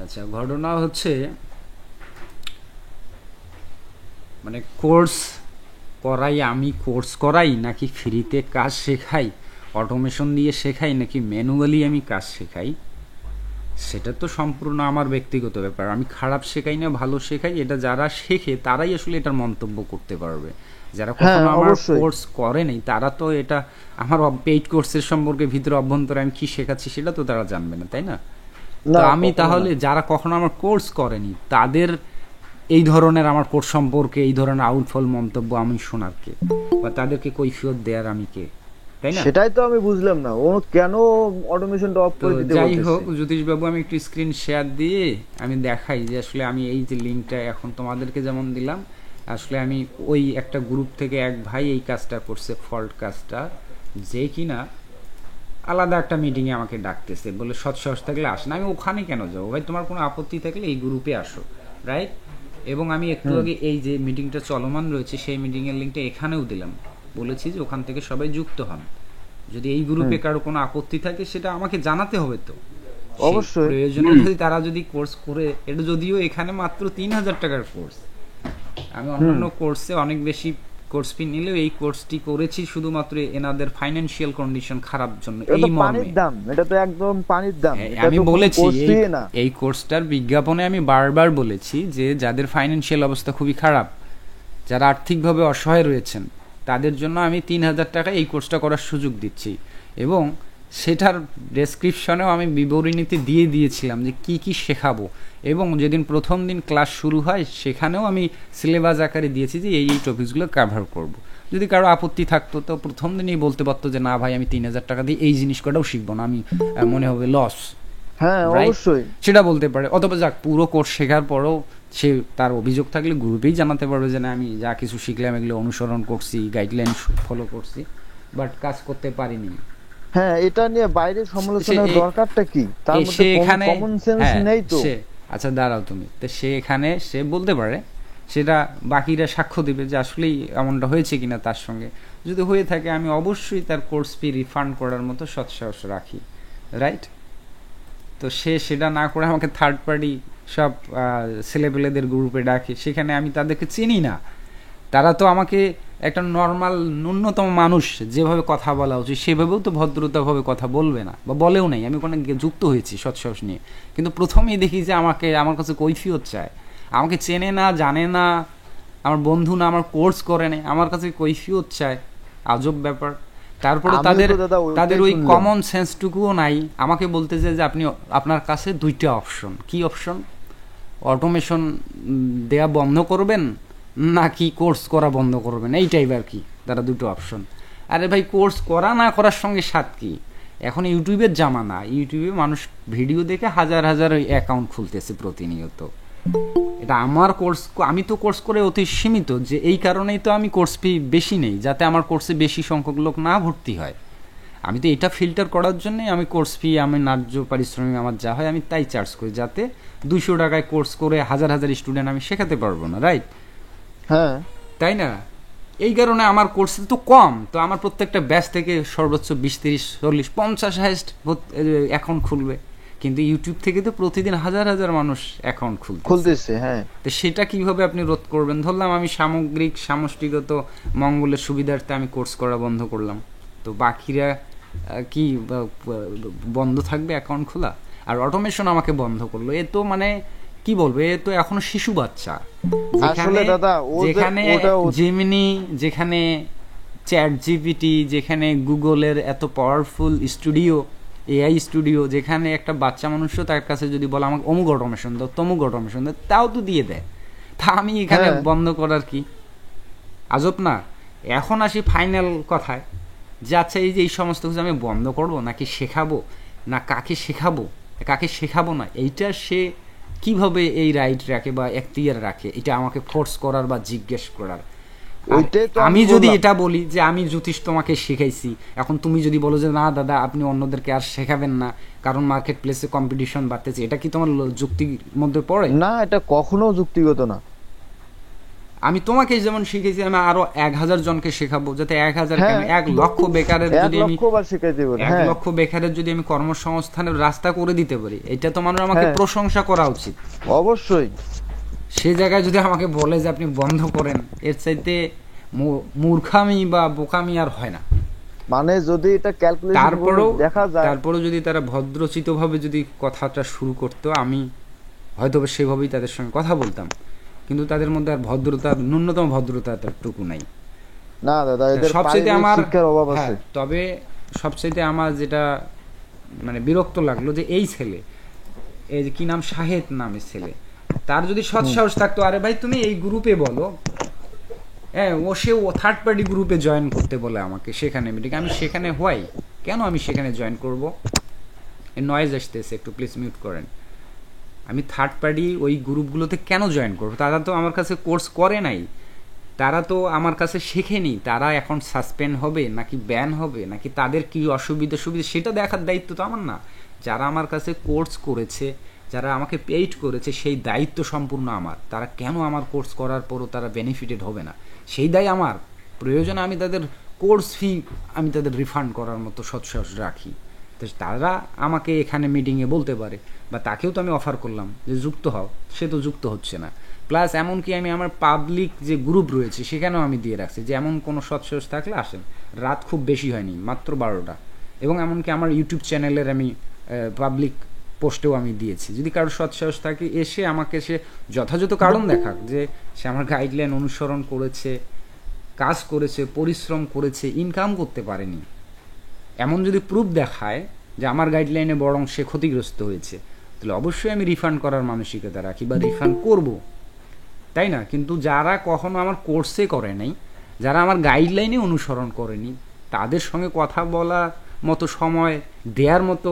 আচ্ছা, ঘটনা হচ্ছে মানে কোর্স করাই, আমি কোর্স করাই নাকি ফ্রিতে কাজ শেখাই, অটোমেশন দিয়ে শেখাই নাকি ম্যানুয়ালি আমি কাজ শেখাই, সেটা তো সম্পূর্ণ আমার ব্যক্তিগত ব্যাপার। আমি খারাপ শেখাই না ভালো শেখাই, এটা যারা শেখে তারাই আসলে এটার মন্তব্য করতে পারবে। যারা হ্যাঁ, কখনো আমার অবশ্যই। কোর্স করে নেই তারা তো এটা আমার পেইড কোর্সের সম্পর্কে ভিতরে অভ্যন্তরে আমি কি শেখাচ্ছি সেটা তো তারা জানবে না, তাই না? তো না, আমি কখনো না। তাহলে যারা কখনো আমার কোর্স করেনি তাদের এই ধরনের আমার কোর্স সম্পর্কে এই ধরনের আউটফল মন্তব্য আমি শোনার কে, বা তাদেরকে কৈফিয়ত দেওয়ার আমি কে, তাই না? সেটাই তো আমি বুঝলাম না, ও কেন অটোমেশনটা অফ তো করে দিতে যাই বলতেছে। হোক জ্যোতিষবাবু, আমি একটু স্ক্রিন শেয়ার দিয়ে আমি দেখাই যে আসলে আমি এই যে লিঙ্কটা এখন তোমাদেরকে যেমন দিলাম, আসলে আমি ওই একটা গ্রুপ থেকে এক ভাই এই কাজটা করছে, ফল্ট কাজটা, যে কিনা আলাদা একটা মিটিংয়ে আমাকে ডাকতেছে, বলে সৎসাহস থাকলে আসে না। আমি ওখানে কেন যাবো ভাই, তোমার কোনো আপত্তি থাকলে এই গ্রুপে আসো, রাইট? এবং আমি একটু হুম। আগে এই যে মিটিংটা চলমান রয়েছে সেই মিটিংয়ের লিঙ্কটা এখানেও দিলাম, বলেছি যে ওখান থেকে সবাই যুক্ত হন। যদি এই হুম। গ্রুপে কারো কোনো আপত্তি থাকে সেটা আমাকে জানাতে হবে তো। সেই অবশ্যই। প্রয়োজনে যদি তারা যদি কোর্স করে, এটা যদিও এখানে মাত্র 3,000 টাকার কোর্স, আমি হুম। অন্যান্য কোর্সে অনেক বেশি কোর্স ফি নিলেও এই কোর্সটি করেছি শুধুমাত্র এনাদের ফাইন্যান্সিয়াল কন্ডিশন খারাপ জন্য, এটা এই তো পানির মর্মে। দাম, এটা তো একদম পানির দাম, হ্যাঁ, এটা আমি তো কোনো বলেছি কোর্স এই ফি না। এই কোর্সটার বিজ্ঞাপনে আমি বারবার বলেছি যে যাদের ফাইন্যান্সিয়াল অবস্থা খুবই খারাপ, যারা আর্থিকভাবে অসহায় রয়েছেন, তাদের জন্য আমি 3,000 টাকা এই কোর্সটা করার সুযোগ দিচ্ছি। এবং সেটার ডেসক্রিপশনেও আমি বিবরণীতে দিয়ে দিয়েছিলাম যে কি কি শেখাবো, এবং যেদিন প্রথম দিন ক্লাস শুরু হয় সেখানেও আমি সিলেবাস আকারে দিয়েছি যে এই টপিকসগুলো কভার করব। যদি কারো আপত্তি থাকতো তো প্রথম দিনই বলতে পারতো যে না ভাই, আমি 3,000 টাকা দিয়ে এই জিনিস কটাও শিখবো না, আমি মনে হবে লস, হ্যাঁ, রাইট? অবশ্যই। সেটা বলতে পারে। অথবা যাক, পুরো কোর্স শেখার পরেও সে তার অভিযোগ থাকলে গ্রুপেই জানাতে পারবে যে না, আমি যা কিছু শিখলাম এগুলো অনুসরণ করছি, গাইডলাইন ফলো করছি, বাট কাজ করতে পারিনি। হ্যাঁ, এটা নিয়ে বাইরে সে সমালোচনার দরকারটা কি? তার মধ্যে সে কোনো এখানে, কমন সেন্স হ্যাঁ নেই তো? সে, আচ্ছা দাঁড়াও তুমি, তো সে এখানে সে বলতে পারে, সেটা বাকিরা সাক্ষ্য দিবে যে আসলেই এমনটা হয়েছে কিনা তার সঙ্গে। যদি হয়ে থাকে আমি অবশ্যই তার কোর্স ফি রিফান্ড করার মতো সৎসাহস রাখি, রাইট? তো সে সেটা না করে আমাকে থার্ড পার্টি সব ছেলেপেলেদের গ্রুপে ডাকে, সেখানে আমি তাদেরকে চিনি না। তারা তো আমাকে একটা নর্মাল ন্যূনতম মানুষ যেভাবে কথা বলা উচিত সেভাবেও তো ভদ্রতাভাবে কথা বলবে না, বা বলেও নাই। আমি ওখানে যুক্ত হয়েছি সৎসাহস নিয়ে, কিন্তু প্রথমেই দেখি যে আমাকে আমার কাছে কৈফিয়ত চায়। আমাকে চেনে না, জানে না, আমার বন্ধু না, আমার কোর্স করে নেই, আমার কাছে কৈফিয়ত চায়। আজব ব্যাপার। তারপরে আমিও তাদের তো দাদা তাদের ওইটাই ওই শুনলাম। কমন সেন্সটুকুও নাই। আমাকে বলতেছে যে আপনি, আপনার কাছে দুইটা অপশন। কি অপশন? অটোমেশন দেয়া বন্ধ করবেন নাকি কোর্স করা বন্ধ করবেন, এই টাইপ আর কি তারা দুটো অপশন। আরে ভাই, কোর্স করা না করার সঙ্গে সাথ কি? এখন ইউটিউবের জামানা, ইউটিউবে মানুষ ভিডিও দেখে হাজার হাজার অ্যাকাউন্ট খুলতেছে প্রতিনিয়ত। এটা আমার কোর্স, আমি তো কোর্স করে অতি সীমিত, যে এই কারণেই তো আমি কোর্স ফি বেশি নেই, যাতে আমার কোর্সে বেশি সংখ্যক লোক না ভর্তি হয়। আমি তো এটা ফিল্টার করার জন্যই আমি কোর্স ফি, আমি ন্যায্য পারিশ্রমিক আমার যা হয় আমি তাই চার্জ করি, যাতে 200 টাকায় কোর্স করে হাজার হাজার স্টুডেন্ট আমি শেখাতে পারবো না, রাইট? হ্যাঁ। তাই না? এই কারণে আমার কোর্স তো কম, তো আমার প্রত্যেকটা ব্যাচ থেকে সর্বোচ্চ 20, 30, 40, 50 হাইস্ট অ্যাকাউন্ট খুলবে। কিন্তু ইউটিউব থেকে তো প্রতিদিন হাজার হাজার মানুষ অ্যাকাউন্ট খুলতেছে। খুলতেছে, হ্যাঁ। তো সেটা কিভাবে আপনি রোধ করবেন? ধরলাম আমি সামগ্রিক সমষ্টিগত মঙ্গলের সুবিধার্থে আমি কোর্স করা বন্ধ করলাম, তো বাকিরা কি বন্ধ থাকবে অ্যাকাউন্ট খোলা? আর অটোমেশন আমাকে বন্ধ করলো, এ তো মানে কি বলবো, এ তো এখনো শিশু বাচ্চা। আসলে যেখানে দাদা যেখানে ওটা জেমিনি, যেখানে চ্যাট জিপিটি, যেখানে গুগলের এত পাওয়ারফুল স্টুডিও, এআই স্টুডিও, যেখানে একটা বাচ্চা মানুষও তার কাছে যদি বলে আমাকে অমুক অটোমেশন দাও, তমুক অটোমেশন দাও, তাও তো দিয়ে দেয়। তা আমি এখানে হ্যাঁ। বন্ধ করার কি? আজব না? এখন আসি ফাইনাল কথায়, যে আচ্ছা এই যে এই সমস্ত কিছু আমি বন্ধ করব নাকি শেখাবো, না কাকে শেখাবো, কাকে শেখাবো না, এইটা সে কিভাবে এই রাইট রাখে বা এখতিয়ার রাখে এটা আমাকে ফোর্স করার বা জিজ্ঞেস করার? আর ওইটাই তো আমি আমি যদি বললাম। এটা বলি যে আমি জ্যোতিষ তোমাকে শিখাইছি, এখন তুমি যদি বলো যে না দাদা আপনি অন্যদেরকে আর শেখাবেন না কারণ মার্কেট প্লেসে কম্পিটিশন বাড়তেছে, এটা কি তোমার যুক্তির মধ্যে পড়ে? না, এটা কখনো যুক্তিগত না। আমি তোমাকে যেমন শিখেছি, আমি আরো 1000 জনকে শেখাবো, যাতে 1000 কেন হ্যাঁ 1 লক্ষ বেকারের এক যদি আমি লক্ষ বার শিখাইতে পারি। 1 হ্যাঁ লক্ষ বেকারের যদি আমি কর্মসংস্থানের রাস্তা করে দিতে পারি, এটা তো মানুষ আমাকে হ্যাঁ প্রশংসা করা উচিত। অবশ্যই। সে জায়গায় যদি আমাকে বলে যে আপনি বন্ধ করেন, এর চাইতে মূর্খামি বা বোকামি আর হয় না। মানে যদি এটা ক্যালকুলেশন করে তারপরেও দেখা যায়, তারপরেও যদি তারা ভদ্রচিতভাবে যদি কথাটা শুরু করতো, আমি হয়তো বা সেভাবেই তাদের সঙ্গে কথা বলতাম, কিন্তু তাদের মধ্যে আর ভদ্রতার ন্যূনতম ভদ্রতাটুকু নাই। না দাদা এদের সবচেয়ে পারিবারিক আমার শিক্ষার অভাব হ্যাঁ, আছে। তবে সবচেয়ে আমার যেটা মানে বিরক্ত লাগলো যে এই ছেলে, এই যে কি নাম, শাহেদ নামের ছেলে, তার যদি সৎসাহস থাকতো, আরে ভাই তুমি এই গ্রুপে বলো, হ্যাঁ ও থার্ড পার্টি গ্রুপে জয়েন করতে বলে আমাকে, সেখানে মিটিং আমি সেখানে হই, কেন আমি সেখানে জয়েন করব? নয়েজ আসতেছে, একটু প্লিজ মিউট করেন। আমি থার্ড পার্টি ওই গ্রুপগুলোতে কেন জয়েন করবো? তারা তো আমার কাছে কোর্স করে নাই, তারা তো আমার কাছে শেখেনি। তারা এখন সাসপেন্ড হবে নাকি ব্যান হবে, নাকি তাদের কি অসুবিধা সুবিধা, সেটা দেখার দায়িত্ব তো আমার না। যারা আমার কাছে কোর্স করেছে, যারা আমাকে পেইড করেছে, সেই দায়িত্ব সম্পূর্ণ আমার। তারা কেন আমার কোর্স করার পরও তারা বেনিফিটেড হবে না, সেই দায় আমার। প্রয়োজনে আমি তাদের কোর্স ফি আমি তাদের রিফান্ড করার মতো সৎসাহস রাখি। তো তারা আমাকে এখানে মিটিংয়ে বলতে পারে, বা তাকেও তো আমি অফার করলাম যে যুক্ত হও, সে তো যুক্ত হচ্ছে না। প্লাস এমনকি আমি আমার পাবলিক যে গ্রুপ রয়েছে সেখানেও আমি দিয়ে রাখছি যে এমন কোনো সৎসাহস থাকলে আসেন। রাত খুব বেশি হয়নি, মাত্র 12টা। এবং এমনকি আমার ইউটিউব চ্যানেলের আমি পাবলিক পোস্টেও আমি দিয়েছি, যদি কারোর সৎসাহস থাকে এসে আমাকে সে যথাযথ কারণ দেখাক যে সে আমার গাইডলাইন অনুসরণ করেছে, কাজ করেছে, পরিশ্রম করেছে, ইনকাম করতে পারেনি, এমন যদি প্রুফ দেখায় যে আমার গাইডলাইনে বরং সে ক্ষতিগ্রস্ত হয়েছে, তাহলে অবশ্যই আমি রিফান্ড করার মানসিকতা রাখি বা রিফান্ড করব, তাই না? কিন্তু যারা কখনো আমার কোর্সে করে নাই, যারা আমার গাইডলাইনে অনুসরণ করেনি, তাদের সঙ্গে কথা বলার মতো সময় দেওয়ার মতো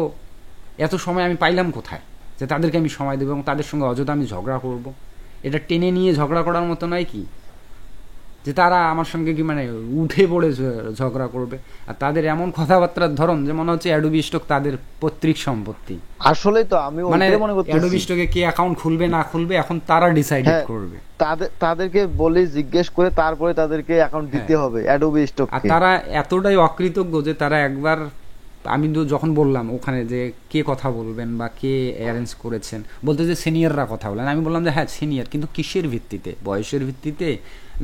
এত সময় আমি পাইলাম কোথায় যে তাদেরকে আমি সময় দেবো এবং তাদের সঙ্গে অযথা আমি ঝগড়া করব? এটা টেনে নিয়ে ঝগড়া করার মতো নয় কি, যে তারা আমার সঙ্গে কি মানে উঠে পড়ে ঝগড়া করবে? আর তাদের এমন কথাবার্তার ধরন যে মনে হচ্ছে অ্যাডোবি স্টক তাদের পৈতৃক সম্পত্তি। আসলে তো আমি মানে ওইটাই মনে করতেছি। অ্যাডোবি স্টকে কে অ্যাকাউন্ট খুলবে না খুলবে এখন তারা ডিসাইডেড হ্যাঁ করবে। তাদেরকে বলি, জিজ্ঞেস করে তারপরে তাদেরকে অ্যাকাউন্ট দিতে হ্যাঁ। হবে অ্যাডোবি আর স্টককে। তারা এতটাই অকৃতজ্ঞ যে তারা একবার, আমি তো যখন বললাম ওখানে যে কে কথা বলবেন বা কে অ্যারেঞ্জ করেছেন, বলতে যে সিনিয়ররা কথা বলেন। আমি বললাম যে হ্যাঁ সিনিয়র, কিন্তু কিসের ভিত্তিতে? বয়সের ভিত্তিতে,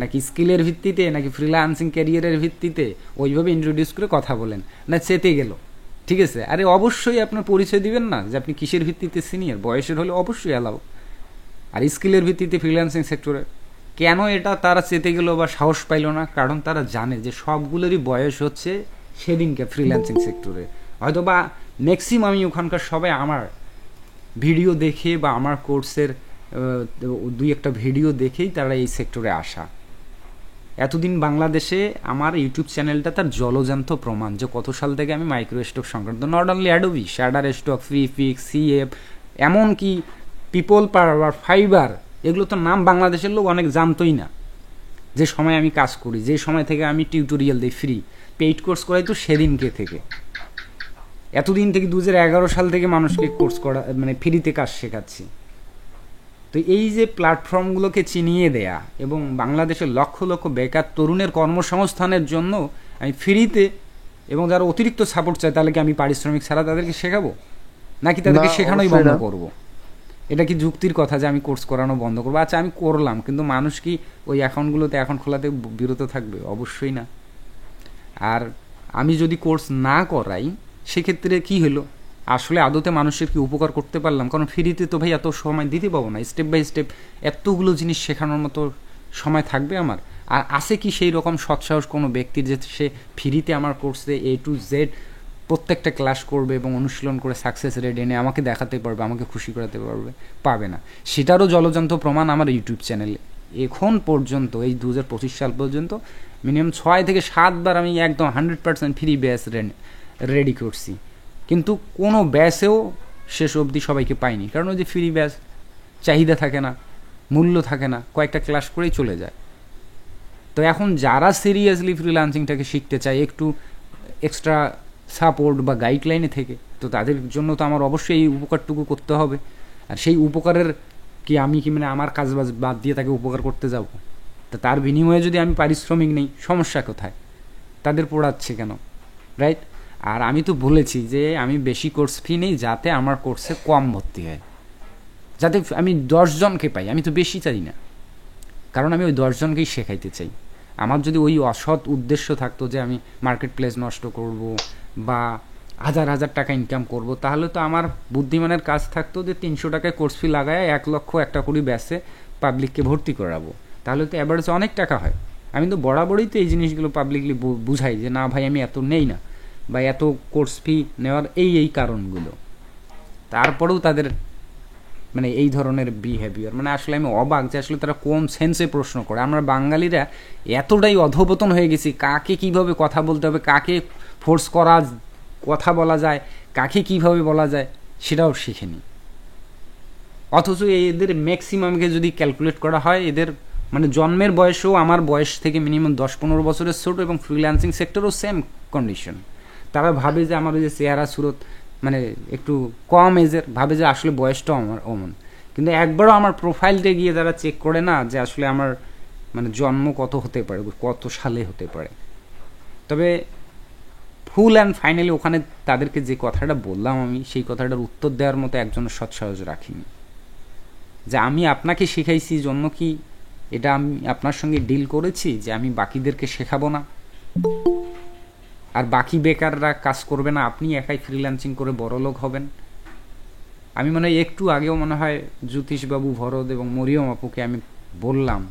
নাকি স্কিলের ভিত্তিতে, নাকি ফ্রিল্যান্সিং ক্যারিয়ারের ভিত্তিতে? ওইভাবে ইন্ট্রোডিউস করে কথা বলেন না, চেতে গেল। ঠিক আছে, আরে অবশ্যই আপনার পরিচয় দিবেন না যে আপনি কিসের ভিত্তিতে সিনিয়র। বয়সের হলে অবশ্যই অ্যালাউ, আর স্কিলের ভিত্তিতে ফ্রিল্যান্সিং সেক্টরে কেন এটা তারা চেতে গেল বা সাহস পাইল না? কারণ তারা জানে যে সবগুলোরই বয়স হচ্ছে সেদিনকে ফ্রিল্যান্সিং সেক্টরে। হয়তো বা ম্যাক্সিমামই ওখানকার সবাই আমার ভিডিও দেখে বা আমার কোর্সের দুই একটা ভিডিও দেখেই তারা এই সেক্টরে আসা। এতদিন বাংলাদেশে আমার ইউটিউব চ্যানেলটা তার জলজান্ত প্রমাণ যে কত সাল থেকে আমি মাইক্রো স্টক সংক্রান্ত, not only Adobe, Shutterstock, Freepik, CF, এমনকি পিপল পাওয়ার, ফাইবার, এগুলো তো নাম বাংলাদেশের লোক অনেক জানতোই না। যে সময় আমি কাজ করি, যে সময় থেকে আমি টিউটোরিয়াল দিই, ফ্রি পেইড কোর্স করাই তো সেদিনকে থেকে। এতদিন থেকে 2011 সাল থেকে মানুষকে কোর্স করা মানে ফ্রিতে কাজ শেখাচ্ছি। তো এই যে প্ল্যাটফর্মগুলোকে চিনিয়ে দেয়া এবং বাংলাদেশের লক্ষ লক্ষ বেকার তরুণের কর্মসংস্থানের জন্য আমি ফ্রিতে, এবং যারা অতিরিক্ত সাপোর্ট চায় তাহলে কি আমি পারিশ্রমিক ছাড়া তাদেরকে শেখাবো, নাকি তাদেরকে শেখানোই বন্ধ করব? এটা কি যুক্তির কথা যে আমি কোর্স করানো বন্ধ করবো? আচ্ছা আমি করলাম, কিন্তু মানুষ কি ওই অ্যাকাউন্টগুলোতে অ্যাকাউন্ট খোলাতে বিরত থাকবে? অবশ্যই না। আর আমি যদি কোর্স না করাই সেক্ষেত্রে কি হলো? আসলে আদতে মানুষের কি উপকার করতে পারলাম? কারণ ফ্রিতে তো ভাই এত সময় দিতে পাবো না, স্টেপ বাই স্টেপ এতগুলো জিনিস শেখানোর মতো সময় থাকবে আমার? আর আছে কি সেই রকম সৎসাহস কোনো ব্যক্তির যে সে ফ্রিতে আমার কোর্সে A to Z প্রত্যেকটা ক্লাস করবে এবং অনুশীলন করে সাকসেস রেট এনে আমাকে দেখাতে পারবে, আমাকে খুশি করাতে পারবে? পাবে না। সেটারও জলজান্ত প্রমাণ আমার ইউটিউব চ্যানেলে এখন পর্যন্ত, এই 2025 সাল পর্যন্ত মিনিমাম 6 থেকে 7 বার আমি একদম 100% ফ্রি ব্যাচ রেডি করছি, কিন্তু কোনো ব্যাচেও শেষ অবধি সবাইকে পাইনি। কারণ ওই যে ফ্রি ব্যাচ চাহিদা থাকে না, মূল্য থাকে না, কয়েকটা ক্লাস করেই চলে যায়। তো এখন যারা সিরিয়াসলি ফ্রিল্যান্সিংটাকে শিখতে চায় একটু এক্সট্রা সাপোর্ট বা গাইডলাইনে থেকে, তো তাদের জন্য তো আমার অবশ্যই এই উপকারটুকু করতে হবে। আর সেই উপকারের কি আমি কি মানে আমার কাজ বাদ দিয়ে তাকে উপকার করতে যাব? তো তার বিনিময়ে যদি আমি পারিশ্রমিক নেই, সমস্যা কোথায়? তাদের পোড়াচ্ছে কেন? রাইট? আর আমি তো বলেছি যে আমি বেশি কোর্স ফি নেই যাতে আমার কোর্সে কম ভর্তি হয়, যাতে আমি 10 জনকে পাই। আমি তো বেশি চাই না, কারণ আমি ওই 10 জনকেই শেখাইতে চাই। আমার যদি ওই অসৎ উদ্দেশ্য থাকতো যে আমি মার্কেট প্লেস নষ্ট করব বা হাজার হাজার টাকা ইনকাম করব, তাহলে তো আমার বুদ্ধিমানের কাজ থাকতো যে 300 টাকায় কোর্স ফি লাগায় 1 লক্ষ একটা করে ব্যাচে পাবলিককে ভর্তি করাবো, তাহলে তো অ্যাভারেজে অনেক টাকা হয়। আমি তো বরাবরই তো এই জিনিসগুলো পাবলিকলি বুঝাই যে না ভাই আমি এত নেই না, বা এত কোর্স ফি নেওয়ার এই কারণগুলো। তারপরেও তাদের মানে এই ধরনের বিহেভিয়ার, মানে আসলে আমি অবাক যে আসলে তারা কোন সেন্সে প্রশ্ন করে। আমরা বাঙালিরা এতটাই অধপতন হয়ে গেছি, কাকে কিভাবে কথা বলতে হবে, কাকে ফোর্স করা কথা বলা যায়, কাকে কিভাবে বলা যায় সেটাও শিখেনি। অথচ এদের ম্যাক্সিমামকে যদি ক্যালকুলেট করা হয়, এদের মানে জন্মের বয়সেও আমার বয়স থেকে মিনিমাম 10-15 বছরের ছোট, এবং ফ্রিল্যান্সিং সেক্টরও সেম কন্ডিশন। তারা ভাবে যে আমার ওই যে চেহারা সুরত মানে একটু কম এজের, ভাবে যে আসলে বয়সটাও আমার অমন। কিন্তু একবারও আমার প্রোফাইলটা গিয়ে তারা চেক করে না যে আসলে আমার মানে জন্ম কত হতে পারে, কত সালে হতে পারে। তবে ফুল অ্যান্ড ফাইনালি ওখানে তাদেরকে যে কথাটা বললাম আমি, সেই কথাটার উত্তর দেওয়ার মতো একজনের সৎসাহস রাখিনি। যে আমি আপনাকে শিখাইছি জন্য কি এটা আমি আপনার সঙ্গে ডিল করেছি যে আমি বাকিদেরকে শেখাবো না, আর বাকি বেকাররা কাজ করবে না, আপনি একাই ফ্রিল্যান্সিং করে বড়লোক হবেন? আমি মনে হয় একটু আগেও মনে হয় জ্যোতিষবাবু, ভরত এবং মরিয়ম আপুকে আমি বললাম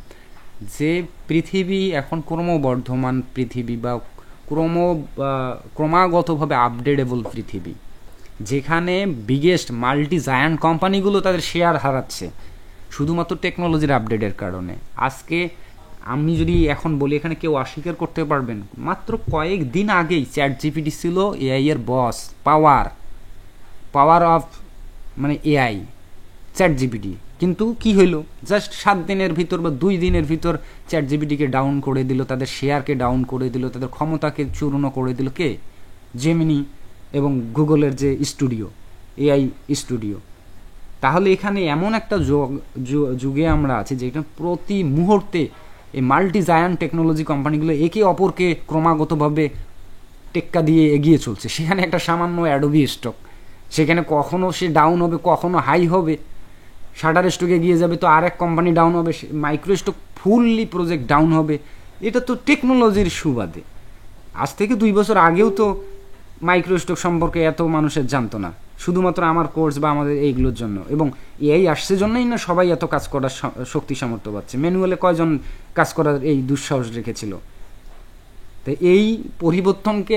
যে পৃথিবী এখন ক্রমবর্ধমান পৃথিবী বা ক্রমাগতভাবে আপডেটেবল পৃথিবী, যেখানে বিগেস্ট মাল্টি জায়ান্ট কোম্পানিগুলো তাদের শেয়ার হারাচ্ছে শুধুমাত্র টেকনোলজির আপডেটের কারণে। আজকে আমি যদি এখন বলি, এখানে কেউ অস্বীকার করতে পারবেন, মাত্র কয়েকদিন আগেই চ্যাট জিপিটি ছিল এআই এর বস, পাওয়ার অফ মানে এআই চ্যাট জিপিটি। কিন্তু কি হইল, জাস্ট 7 দিনের ভিতর বা 2 দিনের ভিতর চ্যাট জিপিটিকে ডাউন করে দিল, তাদের শেয়ারকে ডাউন করে দিল, তাদের ক্ষমতাকে চূর্ণ করে দিল কে? জেমিনি এবং গুগলের যে স্টুডিও, এআই স্টুডিও। তাহলে এখানে এমন একটা যুগে আমরা আছি যেটা প্রতি মুহূর্তে এই মাল্টি জায়ান্ট টেকনোলজি কোম্পানিগুলো একে অপরকে ক্রমাগতভাবে টেক্কা দিয়ে এগিয়ে চলছে। সেখানে একটা সামান্য অ্যাডোবি স্টক, সেখানে কখনো সে ডাউন হবে, কখনো হাই হবে, শাটার স্টকে গিয়ে যাবে তো আরেক কোম্পানি ডাউন হবে, micro stock fully project down হবে। এটা তো টেকনোলজির সুবাদে। আজ থেকে 2 বছর আগেও তো মাইক্রো স্টক সম্পর্কে এত মানুষের জানতো না, শুধুমাত্র আমার কোর্স বা আমাদের এইগুলোর জন্য। এবং এই আসছে জন্যই না সবাই এত কাজ করার শক্তি সামর্থ্য পাচ্ছে। ম্যানুয়ালে কয়জন কাজ করার এই দুঃসাহস রেখেছিল? তো এই পরিবর্তনকে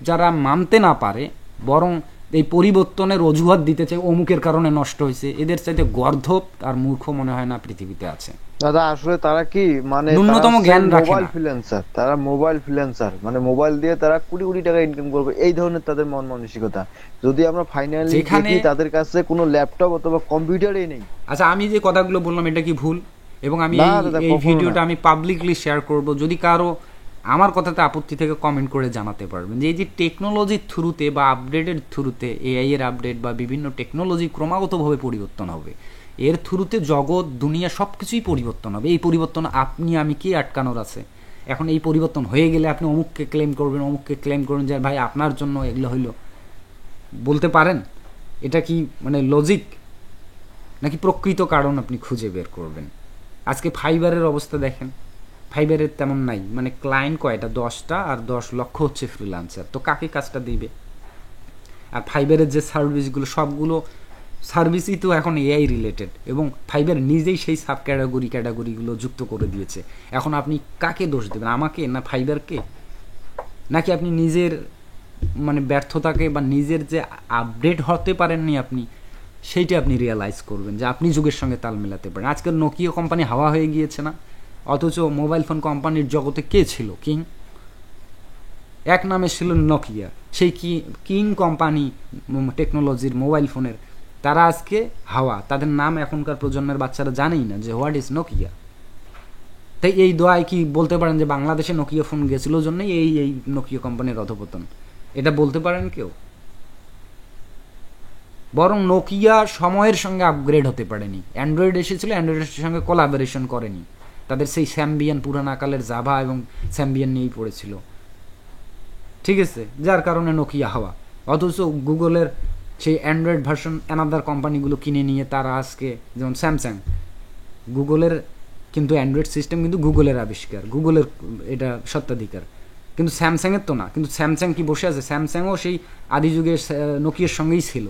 যারা মানতে না পারে, বরং এই পরিবর্তনের অজুহাত দিতে চায় অমুকের কারণে নষ্ট হয়েছে, এদের চাইতে গর্ধব আর মূর্খ মনে হয় না পৃথিবীতে আছে। দাদা আসলে তারা কি মানে ন্যূনতম জ্ঞান রাখে মোবাইল না। ফ্রিল্যান্সার, তারা মোবাইল ফ্রিল্যান্সার, মানে মোবাইল দিয়ে তারা কোটি কোটি টাকা ইনকাম করবে, এই ধরনের তাদের মন মানসিকতা। যদি আমরা ফাইনালি দেখি তাদের কাছে কোনো ল্যাপটপ অথবা কম্পিউটারই নেই। আচ্ছা, আমি যে কথাগুলো বললাম এটা কি ভুল? এবং আমি এই ভিডিওটা আমি পাবলিকলি শেয়ার করব, যদি কারো আমার কথাতে আপত্তি থেকে কমেন্ট করে জানাতে পারবেন যে এই যে টেকনোলজির থ্রুতে বা আপডেটের থ্রুতে, এআই এর আপডেট বা বিভিন্ন টেকনোলজি ক্রমাগতভাবে পরিবর্তন হবে, এর থ্রুতে জগৎ দুনিয়া সব কিছুই পরিবর্তন হবে। এই পরিবর্তন আপনি আমি কি আটকানোর আছে? এখন এই পরিবর্তন হয়ে গেলে আপনি অমুককে ক্লেম করবেন, অমুককে ক্লেম করবেন যে ভাই আপনার জন্য এগুলো হইলো, বলতে পারেন? এটা কি মানে লজিক, নাকি প্রকৃত কারণ আপনি খুঁজে বের করবেন? আজকে ফাইবারের অবস্থা দেখেন, ফাইবারের তেমন নাই, মানে ক্লায়েন্ট কয়টা? 10টা, আর 10 লক্ষ হচ্ছে ফ্রিল্যান্সার। তো কাকে কাজটা দিবে? আর ফাইবারের যে সার্ভিসগুলো, সবগুলো সার্ভিসই তো এখন এআই রিলেটেড, এবং ফাইবার নিজেই সেই সাব ক্যাটাগরিগুলো যুক্ত করে দিয়েছে। এখন আপনি কাকে দোষ দেবেন, আমাকে না ফাইবারকে? নাকি আপনি নিজের মানে ব্যর্থতাকে বা নিজের যে আপডেট হতে পারেননি আপনি, সেইটা আপনি রিয়েলাইজ করবেন যে আপনি যুগের সঙ্গে তাল মেলাতে পারেন। আজকের নোকিয়া কোম্পানি হাওয়া হয়ে গিয়েছে না? অথচ মোবাইল ফোন কোম্পানির জগতে কে ছিল কিং? এক নামে ছিল নোকিয়া। সেই কিং কোম্পানি টেকনোলজির মোবাইল ফোনের, তারা আজকে হাওয়া। তাদের নাম এখনকার প্রজন্মের বাচ্চারা জানেই না যে হোয়াট ইজ নোকিয়া। তাই এই দোয়ায় কি বলতে পারেন যে বাংলাদেশে নোকিয়া ফোন গেছিল জন্যই এই নোকিয়া কোম্পানির অধপতন? এটা বলতে পারেন কেউ? বরং নোকিয়া সময়ের সঙ্গে আপগ্রেড হতে পারেনি। অ্যান্ড্রয়েড এসেছিল, অ্যান্ড্রয়েডের সঙ্গে কোলাবোরেশন করেনি। তাদের সেই স্যাম্বিয়ান পুরানাকালের জাভা এবং স্যাম্বিয়ান নিয়েই পড়েছিল, ঠিক আছে, যার কারণে নোকিয়া হওয়া। অথচ গুগলের সেই অ্যান্ড্রয়েড ভার্সন অ্যানাদার কোম্পানিগুলো কিনে নিয়ে তারা আজকে, যেমন স্যামসাং, গুগলের কিন্তু অ্যান্ড্রয়েড সিস্টেম কিন্তু গুগলের আবিষ্কার, গুগলের এটা সত্ত্বাধিকার, কিন্তু স্যামসাংয়ের তো না। কিন্তু স্যামসাং কি বসে আছে? স্যামসাংও সেই আদি যুগের নোকিয়ার সঙ্গেই ছিল,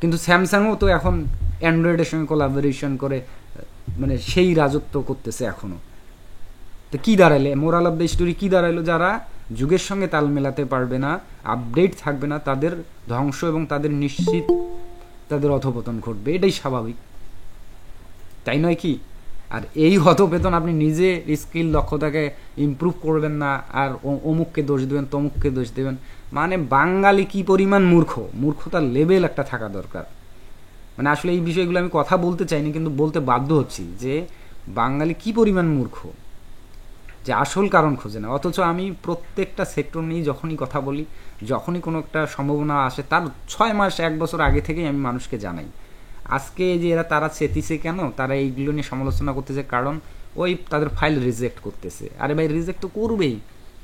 কিন্তু স্যামসাংও তো এখন অ্যান্ড্রয়েডের সঙ্গে কোলাবোরেশন করে মানে সেই রাজত্ব করতেছে এখনও। তো কী দাঁড়াইলে মোরাল অফ দ্য স্টোরি কী দাঁড়াইলো? যারা যুগের সঙ্গে তাল মেলাতে পারবে না, আপডেট থাকবে না, তাদের ধ্বংস এবং তাদের নিশ্চিত তাদের অধপতন ঘটবে, এটাই স্বাভাবিক, তাই নয় কি? আর এই হতবেতন আপনি নিজে স্কিল দক্ষতাকে ইমপ্রুভ করবেন না, আর অমুককে দোষ দেবেন, তমুককে দোষ দেবেন, মানে বাঙালি কি পরিমাণ মূর্খ, মূর্খতার লেভেল একটা থাকা দরকার। মানে আসলে এই বিষয়গুলো আমি কথা বলতে চাইনি, কিন্তু বলতে বাধ্য হচ্ছি যে বাঙালি কি পরিমাণ মূর্খ, যে আসল কারণ খোঁজে না। অথচ আমি প্রত্যেকটা সেক্টর নিয়ে যখনই কথা বলি, যখনই কোনো একটা সম্ভাবনা আসে, তার 6 মাস 1 বছর আগে থেকেই আমি মানুষকে জানাই। আজকে যে তারা চেতিছে কেন, তারা এইগুলো নিয়ে সমালোচনা করতেছে, কারণ ওই তাদের ফাইল রিজেক্ট করতেছে। আরে ভাই, রিজেক্ট তো করবেই,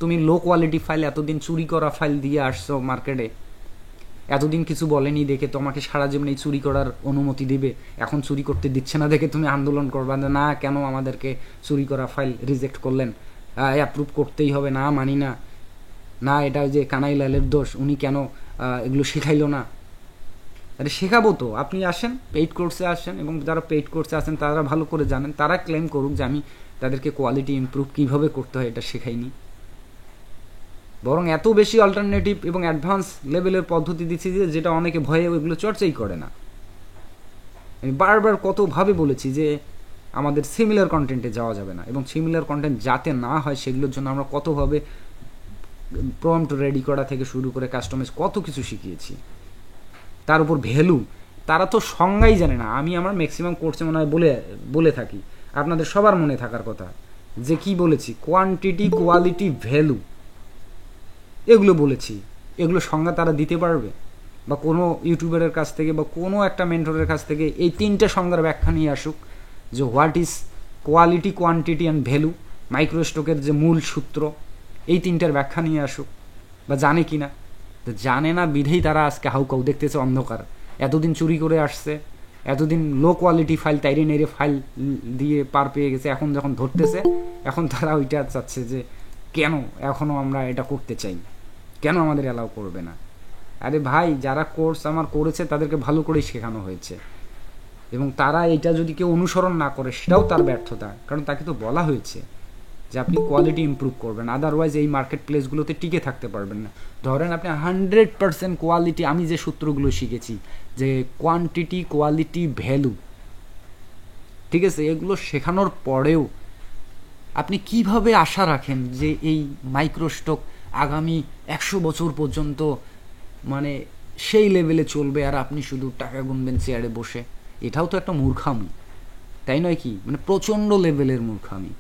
তুমি লো কোয়ালিটি ফাইল, এতদিন চুরি করা ফাইল দিয়ে আসছো মার্কেটে, এতদিন কিছু বলেনি দেখে তোমাকে সারা জীবন এই চুরি করার অনুমতি দেবে, এখন চুরি করতে দিচ্ছে না দেখে তুমি আন্দোলন করবা না, কেন আমাদেরকে চুরি করা ফাইল রিজেক্ট করলেন, অ্যাপ্রুভ করতেই হবে, না মানি না, না এটা যে কানাইলালের দোষ, উনি কেন এগুলো শেখাইলো না। আরে শেখাবো তো, আপনি আসেন, পেইড কোর্সে আসেন, এবং যারা পেইড কোর্সে আছেন তারা ভালো করে জানেন, তারা ক্লেম করুক যে আমি তাদেরকে কোয়ালিটি ইমপ্রুভ কীভাবে করতে হয় এটা শেখাইনি, বরং এত বেশি অল্টারনেটিভ এবং অ্যাডভান্স লেভেলের পদ্ধতি দিচ্ছি যে যেটা অনেকে ভয়ে ওইগুলো চর্চাই করে না। আমি বারবার কতভাবে বলেছি যে আমাদের সিমিলার কন্টেন্টে যাওয়া যাবে না, এবং সিমিলার কন্টেন্ট যাতে না হয় সেগুলোর জন্য আমরা কতভাবে প্রম্পট রেডি করা থেকে শুরু করে কাস্টমাইজ কত কিছু শিখিয়েছি। তার উপর ভ্যালু, তারা তো সংজ্ঞাই জানে না। আমি আমার ম্যাক্সিমাম কোর্সে মনে হয় বলে থাকি, আপনাদের সবার মনে থাকার কথা যে কি বলেছি, কোয়ান্টিটি, কোয়ালিটি, ভ্যালু, এগুলো বলেছি। এগুলো সংজ্ঞা তারা দিতে পারবে? বা কোনো ইউটিউবারের কাছ থেকে বা কোনো একটা মেন্টরের কাছ থেকে এই 3টে সংজ্ঞার ব্যাখ্যা নিয়ে আসুক, যে what is quality, quantity and value, মাইক্রোস্টকের যে মূল সূত্র, এই 3টার ব্যাখ্যা নিয়ে আসুক, বা জানে কি না? তো জানে না বিধেই তারা আজকে হাউকাউ দেখতেছে অন্ধকার। এতদিন চুরি করে আসছে, এতদিন লো কোয়ালিটি ফাইল তাইরে নেড়ে ফাইল দিয়ে পার পেয়ে গেছে, এখন যখন ধরতেছে এখন তারা ওইটা চাচ্ছে যে কেন এখনও আমরা এটা করতে চাই, কেন আমাদের অ্যালাউ করবে না। আরে ভাই, যারা কোর্স আমার করেছে তাদেরকে ভালো করেই শেখানো হয়েছে, এবং তারা এটা যদি কেউ অনুসরণ না করে সেটাও তার ব্যর্থতা, কারণ তাকে তো বলা হয়েছে যে আপনি কোয়ালিটি ইমপ্রুভ করবেন, আদারওয়াইজ এই মার্কেট প্লেসগুলোতে টিকে থাকতে পারবেন না। ধরেন আপনি 100% কোয়ালিটি, আমি যে সূত্রগুলো শিখেছি যে কোয়ান্টিটি, কোয়ালিটি, ভ্যালু, ঠিক আছে, এগুলো শেখানোর পরেও আপনি কিভাবে আশা রাখেন যে এই মাইক্রোস্টক আগামী 100 বছর পর্যন্ত মানে সেই লেভেলে চলবে, আর আপনি শুধু টাকা গুনবেন চেয়ারে বসে? এটাও তো একটা মূর্খামি, তাই নয় কি? মানে প্রচণ্ড লেভেলের মূর্খামি।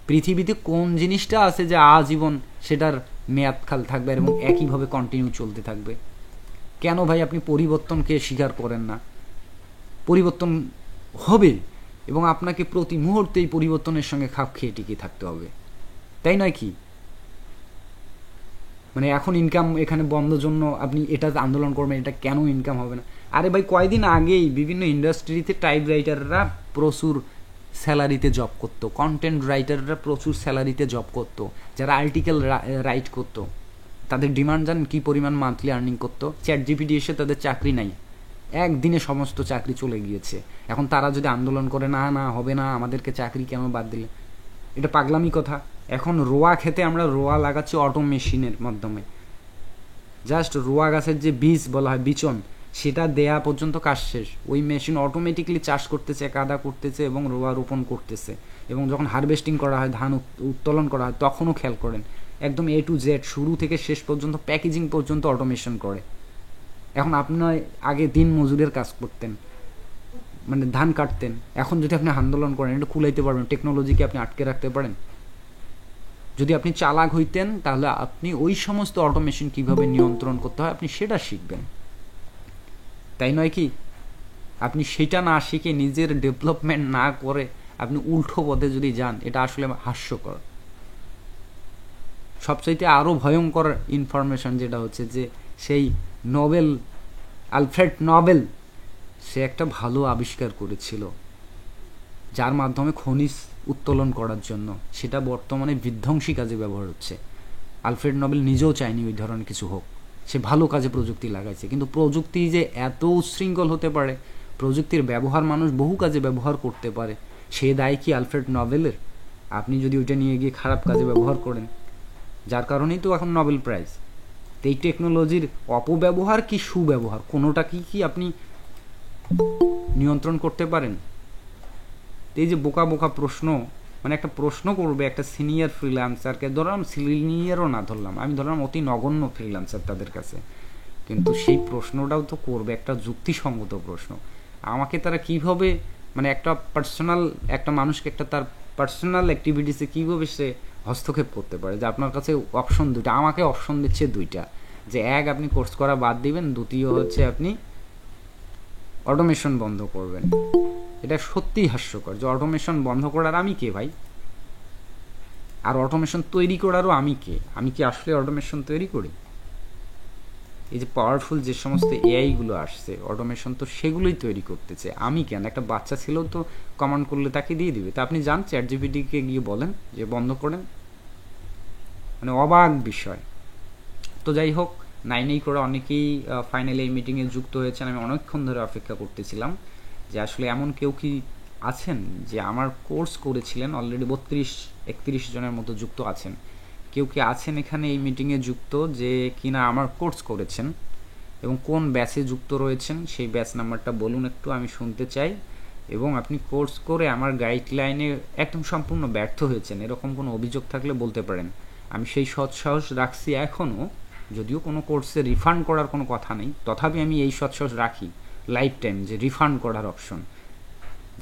পৃথিবীতে কোন জিনিসটা আছে যে আজীবন সেটার মেয়াদকাল থাকবে এবং একইভাবে কন্টিনিউ চলতে থাকবে? কেন ভাই আপনি পরিবর্তনকে স্বীকার করেন না? পরিবর্তন হবে, এবং আপনাকে প্রতি মুহূর্তে এই পরিবর্তনের সঙ্গে খাপ খেয়ে টিকে থাকতে হবে, তাই নয় কি? মানে এখন ইনকাম এখানে বন্ধ জন্য আপনি এটা আন্দোলন করবেন, এটা কেন ইনকাম হবে না? আরে ভাই, কয়েকদিন আগেই বিভিন্ন ইন্ডাস্ট্রিতে টাইপ রাইটাররা প্রচুর স্যালারিতে জব করতো, কন্টেন্ট রাইটাররা প্রচুর স্যালারিতে জব করতো, যারা আর্টিকেল রাইট করতো তাদের ডিমান্ড জানেন কী পরিমাণ মান্থলি আর্নিং করতো? চ্যাটজিপিটি এসে তাদের চাকরি নাই, একদিনে সমস্ত চাকরি চলে গিয়েছে। এখন তারা যদি আন্দোলন করে না না হবে না, আমাদেরকে চাকরি কেন বাদ দিলে, এটা পাগলামি কথা। এখন রোয়া খেতে আমরা রোয়া লাগাচ্ছি অটো মেশিনের মাধ্যমে, জাস্ট রোয়া গাছের যে বীজ বলা হয় বিচন, সেটা দেয়া পর্যন্ত কাজ শেষ, ওই মেশিন অটোমেটিকলি চাষ করতেছে, কাদা করতেছে এবং রোয়া রোপণ করতেছে, এবং যখন হারভেস্টিং করা হয়, ধান উত্তোলন করা হয়, তখনও খেয়াল করেন একদম A to Z শুরু থেকে শেষ পর্যন্ত প্যাকেজিং পর্যন্ত অটোমেশন করে। এখন আপনার আগে দিন মজুরের কাজ করতেন, মানে ধান কাটতেন, এখন যদি আপনি আন্দোলন করেন এটা কুলাইতে পারবেন? টেকনোলজিকে আপনি আটকে রাখতে পারেন? যদি আপনি চালাক হইতেন তাহলে আপনি ওই সমস্ত অটোমেশন কিভাবে নিয়ন্ত্রণ করতে হয় আপনি সেটা শিখবেন, তাই নয় কি? আপনি সেটা না শিখে নিজের ডেভেলপমেন্ট না করে আপনি উল্টো পথে যদি যান, এটা আসলে হাস্যকর। সবচাইতে আরও ভয়ঙ্কর ইনফরমেশন যেটা হচ্ছে যে সেই নোবেল, আলফ্রেড নোবেল, সে একটা ভালো আবিষ্কার করেছিল যার মাধ্যমে খনিজ উত্তোলন করার জন্য, সেটা বর্তমানে বিধ্বংসী কাজে ব্যবহার হচ্ছে। আলফ্রেড নোবেল নিজেও চায়নি ওই ধরনের কিছু হোক, সে ভালো কাজে প্রযুক্তি লাগাইছে। কিন্তু প্রযুক্তি যে এত উচ্ছৃঙ্খল হতে পারে, প্রযুক্তির ব্যবহার মানুষ বহু কাজে ব্যবহার করতে পারে, সে দায় কি আলফ্রেড নোবেলের? আপনি যদি ওইটা নিয়ে গিয়ে খারাপ কাজে ব্যবহার করেন, যার কারণেই তো এখন নোবেল প্রাইজ। তো এই টেকনোলজির অপব্যবহার কি সুব্যবহার, কোনোটা কি আপনি নিয়ন্ত্রণ করতে পারেন? এই যে বোকা বোকা প্রশ্ন, মানে একটা প্রশ্ন করবে একটা সিনিয়র ফ্রিল্যান্সারকে, ধরলাম সিনিয়রও না, ধরলাম আমি ধরলাম অতি নগণ্য ফ্রিল্যান্সার তাদের কাছে, কিন্তু সেই প্রশ্নটাও তো করবে একটা যুক্তিসঙ্গত প্রশ্ন। আমাকে তারা কিভাবে, মানে একটা পার্সোনাল, একটা মানুষকে একটা তার পার্সোনাল অ্যাক্টিভিটিসে কীভাবে সে হস্তক্ষেপ করতে পারে? যে আপনার কাছে অপশন দুইটা, আমাকে অপশন দিচ্ছে দুইটা, যে এক আপনি কোর্স করা বাদ দিবেন, দ্বিতীয় হচ্ছে আপনি অটোমেশন বন্ধ করবেন। এটা সত্যিই হাস্যকর যে অটোমেশন বন্ধ করার আমি কে ভাই? আর অটোমেশন তৈরি করারও আমি কে? আমি কি আসলে অটোমেশন তৈরি করি? এই যে পাওয়ারফুল যে সমস্ত এআইগুলো আসছে, অটোমেশন তো সেগুলোই তৈরি করতেছে, আমি কেন? একটা বাচ্চা ছেলেও তো কমান্ড করলে তাকে দিয়ে দিবে। তা আপনি যান চ্যাট জিপিটিকে গিয়ে বলেন যে বন্ধ করেন, মানে অবাক বিষয়। তো যাই হোক, নাইনেই করে অনেকেই ফাইনালি এই মিটিংয়ে যুক্ত হয়েছেন। আমি অনেকক্ষণ ধরে অপেক্ষা করতেছিলাম যে আসলে এমন কেউ কি আছেন যে আমার কোর্স করেছিলেন, অলরেডি 32-31 জনের মতো যুক্ত আছেন। কেউ কি আছেন এখানে এই মিটিংয়ে যুক্ত যে কিনা আমার কোর্স করেছেন, এবং কোন ব্যাচে যুক্ত রয়েছেন সেই ব্যাচ নাম্বারটা বলুন একটু, আমি শুনতে চাই। এবং আপনি কোর্স করে আমার গাইডলাইনে একদম সম্পূর্ণ ব্যর্থ হয়েছেন, এরকম কোনো অভিযোগ থাকলে বলতে পারেন। আমি সেই সৎসাহস রাখছি এখনও, যদিও কোনো কোর্সে রিফান্ড করার কোনো কথা নেই, তথাপি আমি এই সৎসাহস রাখি লাইফ টাইম যে রিফান্ড করার অপশন,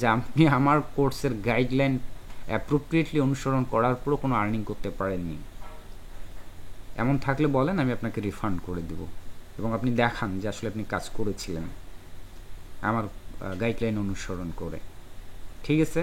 যে আপনি আমার কোর্সের গাইডলাইন অ্যাপ্রোপ্রিয়েটলি অনুসরণ করার পরও কোনো আর্নিং করতে পারেননি। এমন থাকলে বলেন, আমি আপনাকে রিফান্ড করে দেব, এবং আপনি দেখান যে আসলে আপনি কাজ করেছিলেন আমার গাইডলাইন অনুসরণ করে। ঠিক আছে?